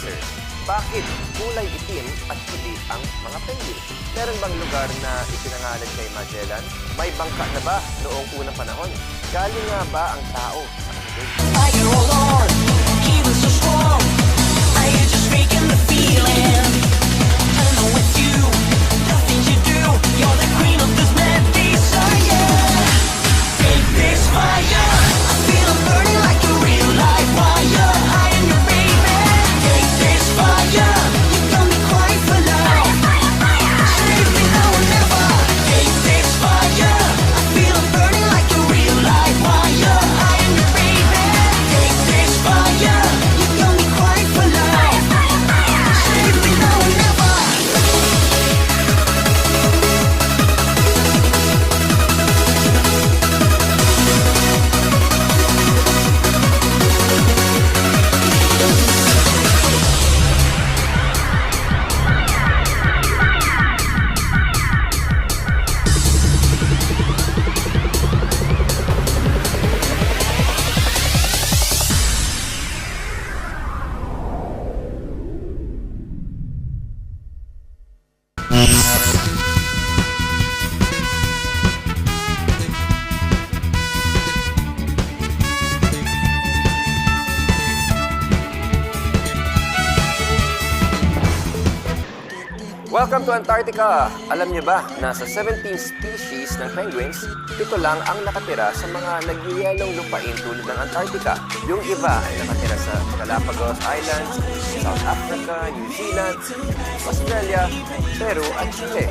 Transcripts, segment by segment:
answers. Bakit kulay itim at puti ang mga penguin? Meron bang lugar na ipinangalan kay Magellan? May bangka na ba noong unang panahon? Galing nga ba ang tao sa kanila? Fire, oh Lord, he was so strong. I had just making the feeling. I know it's you, the things you do. You're the queen of this mad desire. Take this fire, I feel I'm burning like a real live wire. I am your baby. Take this fire, you got me crying for love. Save me now or never. Take this fire, I feel I'm burning like a real live wire. I am your baby. Take this fire, you got me crying for love. Save me now or never. Welcome to Antarctica! Alam niyo ba na sa 17 species ng penguins, 7 lang ang nakatira sa mga nagyayelong lupain tulad ng Antarctica. Yung iba ay nakatira sa Galapagos Islands, South Africa, New Zealand, Australia, Peru at Chile.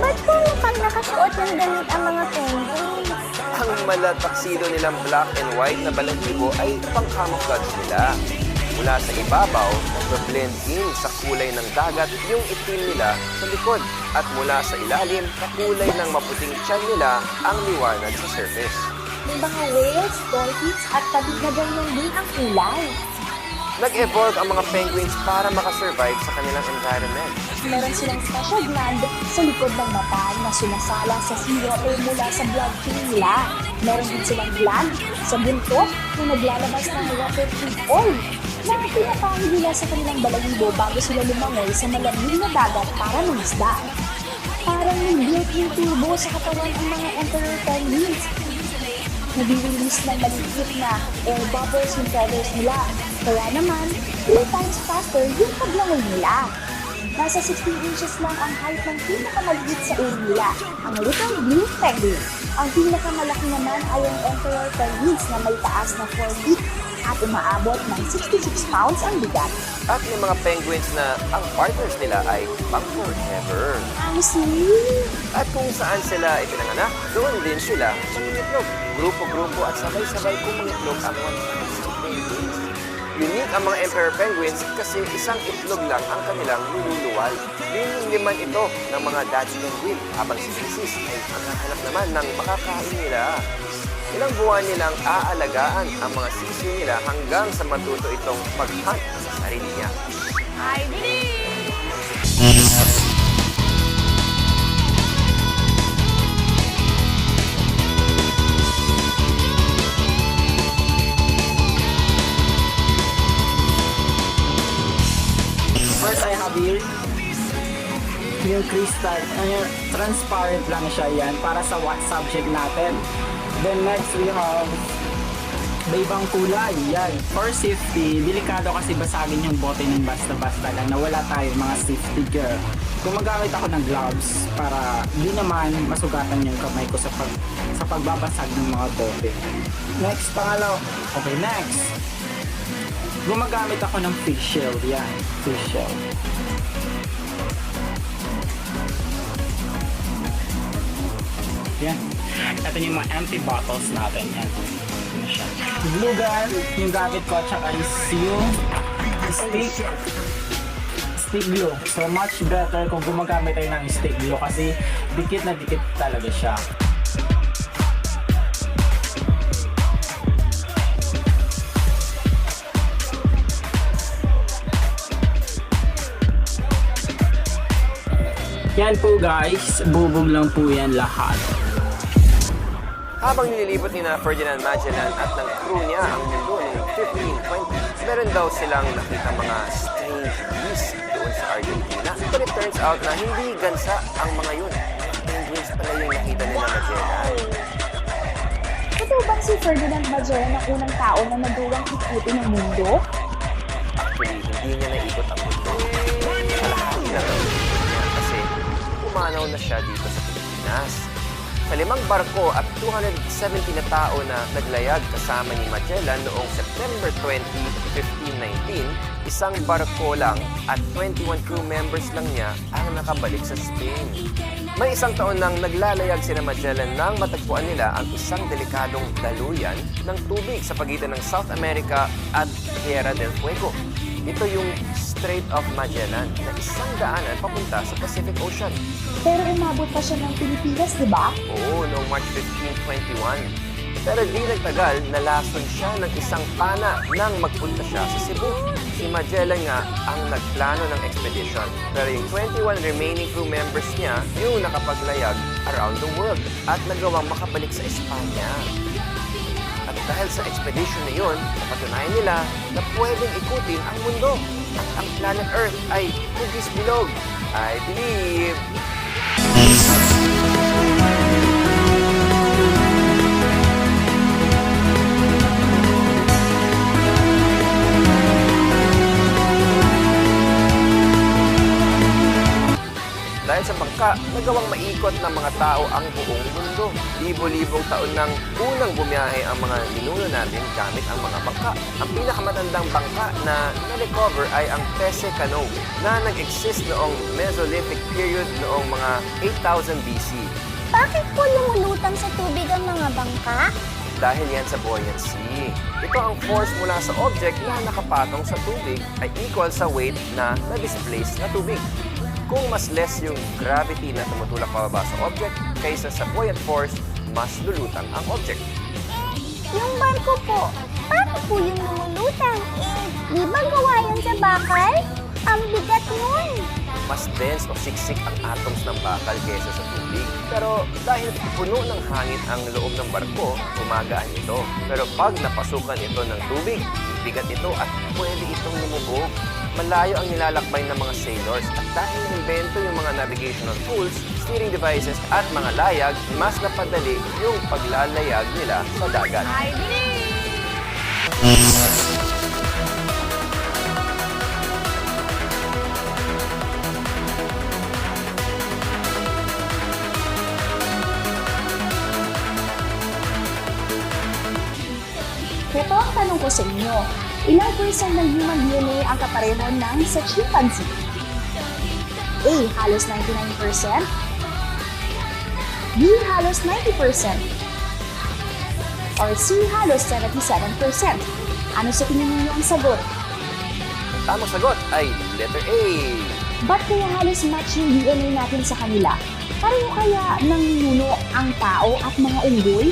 Ba't po mukhang nakasuot ng damit ang mga penguins? Ang malataksido nilang black and white na balahibo ay pang-camouflage nila. Mula sa ibabaw, nag-blend in sa kulay ng dagat yung itim nila sa likod. At mula sa ilalim, kakulay ng maputing tiyan nila ang liwanag sa surface. May mga whales, dolphins at kabig na ganyan din ang kulay. Nag-evolve ang mga penguins para makasurvive sa kanilang environment. Meron silang special gland sa likod ng mata na sumasala sa seawater mula sa blood flow nila. Meron din silang gland sa buntot na naglalabas ng water-free oil na pinapahid nila sa kanilang balahibo bago sila lumangoy sa malamig na dagat para mangisda. Parang may built-in turbo sa katawan ang mga emperor penguins. Nabirilis ng maliit na air bubbles yung feathers nila. Kaya naman, 3 times faster yung paglangoy nila. Nasa 16 inches lang ang height ng pinakamaliit sa uri nila, ang little blue penguin. Ang pinakamalaki naman ay ang emperor penguins na may taas na 4 feet at umaabot ng 66 pounds ang bigat. At may mga penguins na ang partners nila ay pang forever. Ang sweet! At kung saan sila ipinanganak, doon din sila mangingitlog. Grupo-grupo at sabay-sabay kumangitlog ang 1,000 penguins. Unique ang mga emperor penguins kasi isang itlog lang ang kanilang niluluwal. Liman ito ng mga daddy penguin habang si Mrs. ay naghahanap naman ng makakain nila. Ilang buwan nilang aalagaan ang mga sisi nila hanggang sa matuto itong pag-hunt sa sarili niya. I believe! First, I have here yung crystal. Transparent lang siya yan para sa what subject natin. Then next, we have ibang kulay. Yan. For safety, delikado kasi basagin yung bote ng basta-basta lang na wala tayo mga safety gear. Gumagamit ako ng gloves para di naman masugatan yung kamay ko sa pagbabasag ng mga bote. Next, pangalaw. Okay, next. Gumagamit ako ng face shield. Yan, face shield. Yan. Ito yung mga empty bottles natin. Yan. Ano siya. Glue gun, yung gamit ko, tsaka is yung stick glue. So much better kung gumagamit tayo ng stick glue kasi dikit na dikit talaga siya. Yan po guys, bubog lang po yan lahat. Habang nililibot ni na Ferdinand Magellan at ng crew niya ang mundo noong 1520, Meron daw silang nakita mga strange beasts doon sa Argentina. But it turns out na hindi gansa ang mga yun. Penguins pala yung nakita nila Magellan. Totoo bang si Ferdinand Magellan ang unang tao na nagawang ikutin ng mundo? Actually, hindi niya naikot ang mundo. Kalahati na lang niya kasi pumanaw na siya dito sa Pilipinas. Sa 5 barko at 270 na tao na naglayag kasama ni Magellan noong September 20, 1519, isang barko lang at 21 crew members lang niya ang nakabalik sa Spain. May isang taon nang naglalayag sina Magellan nang matagpuan nila ang isang delikadong daluyan ng tubig sa pagitan ng South America at Tierra del Fuego. Ito yung Strait of Magellan na isang daanan papunta sa Pacific Ocean. Pero umabot pa siya ng Pilipinas, di ba? Oo, noong March 15, 21. Pero di nagtagal, nalason siya ng isang pana nang magpunta siya sa Cebu. Si Magellan nga ang nagplano ng expedition. Pero yung 21 remaining crew members niya yung nakapaglayag around the world at nagawang makabalik sa Espanya. At dahil sa expedition na yun, napatunayan nila na pwedeng ikutin ang mundo. At ang planet Earth ay hugis bilog. I believe. Dahil sa bangka, nagawang maikot ng mga tao ang buong mundo. Libo-libong taon nang unang bumiyahe ang mga ninuno natin gamit ang mga bangka. Ang pinakamatandang bangka na na-recover ay ang Pese Canoe na nag-exist noong Mesolithic period noong mga 8,000 BC. Bakit po lumulutang sa tubig ang mga bangka? Dahil yan sa buoyancy. Ito ang force mula sa object na nakapatong sa tubig ay equal sa weight na na-displace na tubig. Kung mas less yung gravity na tumutulak pababa sa object kaysa sa buoyant force, mas lulutang ang object. Yung barko po, paano po yung lumulutang? Di ba gawa yan sa bakal? Ang bigat nun! Mas dense o siksik ang atoms ng bakal kaysa sa tubig. Pero dahil puno ng hangin ang loob ng barko, gumagaan ito. Pero pag napasukan ito ng tubig, bigat ito at pwede itong lumubog. Malayo ang nilalakbay ng mga sailors at dahil na-invento yung mga navigational tools, steering devices at mga layag, mas napadali yung paglalayag nila sa dagat. Ito ang tanong ko sa inyo. Ilang percent ng human DNA ang kapareho ng sa chimpanzee? A. Halos 99%. B. Halos 90%. Or C. Halos 77%. Ano sa tingin niyo ang sagot? Ang tamang sagot ay letter A. Ba't kaya halos match yung DNA natin sa kanila? Pareho kaya ng ninuno ang tao at mga unggoy?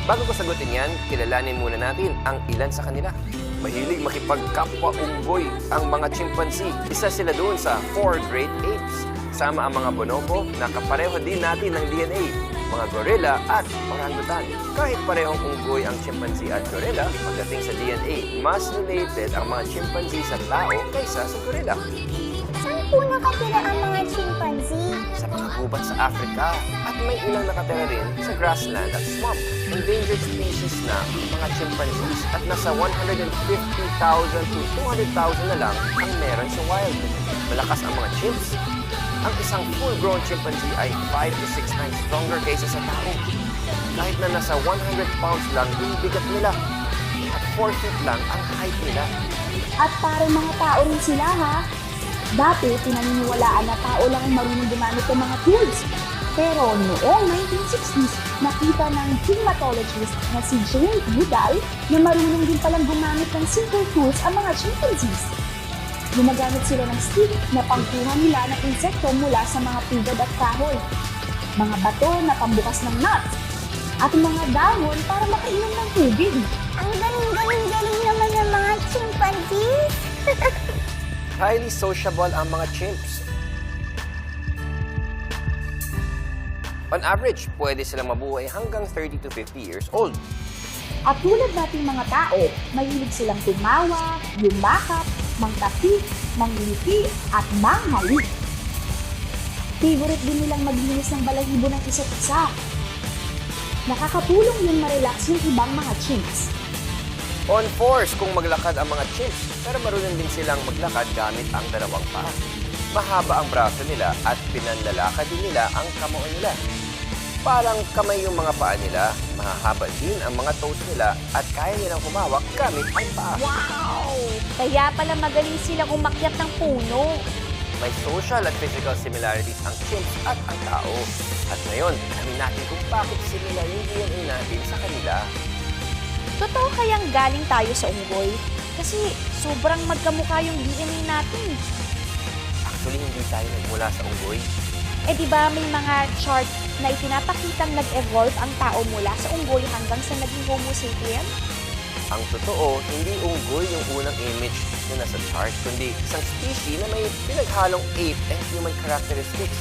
Bago ko sagutin yan, kilalanin muna natin ang ilan sa kanila. Mahilig makipagkapwa-unggoy ang mga chimpanzee. Isa sila doon sa 4 great apes. Sama ang mga bonobo na kapareho din natin ng DNA, mga gorilla at orangutan. Kahit parehong unggoy ang chimpanzee at gorilla, pagdating sa DNA, mas related ang mga chimpanzee sa tao kaysa sa gorilla. Saan po nakatira ang mga chimpanzee? Sa mga gubat sa Africa at may ilang nakatira rin sa grassland at swamp. Endangered species na ang mga chimpanzees at nasa 150,000 to 200,000 na lang ang meron sa wild. Malakas ang mga chimps. Ang isang full-grown chimpanzee ay 5 to 6 times stronger kaysa sa tao. Kahit na nasa 100 pounds lang yung bigat nila. At 4 feet lang ang height nila. At parang mga tao rin sila ha. Dati, pinaniniwalaan na tao lang ang marunong gumamit ng mga tools. Pero noong 1960s, nakita ng primatologist na si Jane Goodall na marunong din palang gumamit ng simple tools ang mga chimpanzees. Gumagamit sila ng stick na pangkuha nila ng insekto mula sa mga pugad at kahoy, mga bato na pambukas ng nuts, at mga dahon para makainom ng tubig. Ang galing-galing naman ng mga chimpanzees! Highly sociable ang mga chimps. On average, pwede silang mabuhay hanggang 30 to 50 years old. At tulad nating mga tao, mahilig silang tumawa, yumakap, mangtapik, mangliti, at manghalik. Favorite din nilang maglinis ng balahibo ng isa't isa. Nakakatulong yun ma-relax yung ibang mga chimps. On force kung maglakad ang mga chimps, pero marunong din silang maglakad gamit ang dalawang paa. Mahaba ang braso nila at pinanlalakad din nila ang kamao nila. Parang kamay yung mga paa nila, mahahaba din ang mga toes nila at kaya nilang humawak gamit ang paa. Wow! Kaya pala magaling silang umakyat ng puno. May social at physical similarities ang chimps at ang tao. At ngayon, alamin natin kung bakit similar yung DNA natin sa kanila. Totoo kayang galing tayo sa unggoy? Kasi sobrang magkamukha yung DNA natin. Actually, hindi tayo nagmula sa unggoy. Eh di ba may mga chart na ipinapakitang nag-evolve ang tao mula sa unggoy hanggang sa naging Homo sapiens? Ang totoo, hindi unggoy yung unang image na nasa chart, kundi isang species na may pinaghalong ape and human characteristics.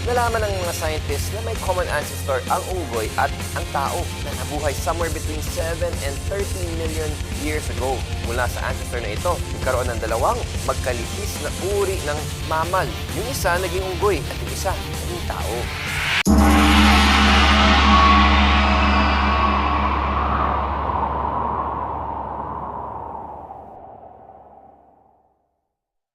Nalaman ng mga scientists na may common ancestor ang unggoy at ang tao na nabuhay somewhere between 7 and 13 million years ago. Mula sa ancestor na ito, nagkaroon ng dalawang magkalihis na uri ng mammal. Yung isa naging unggoy at yung isa naging tao.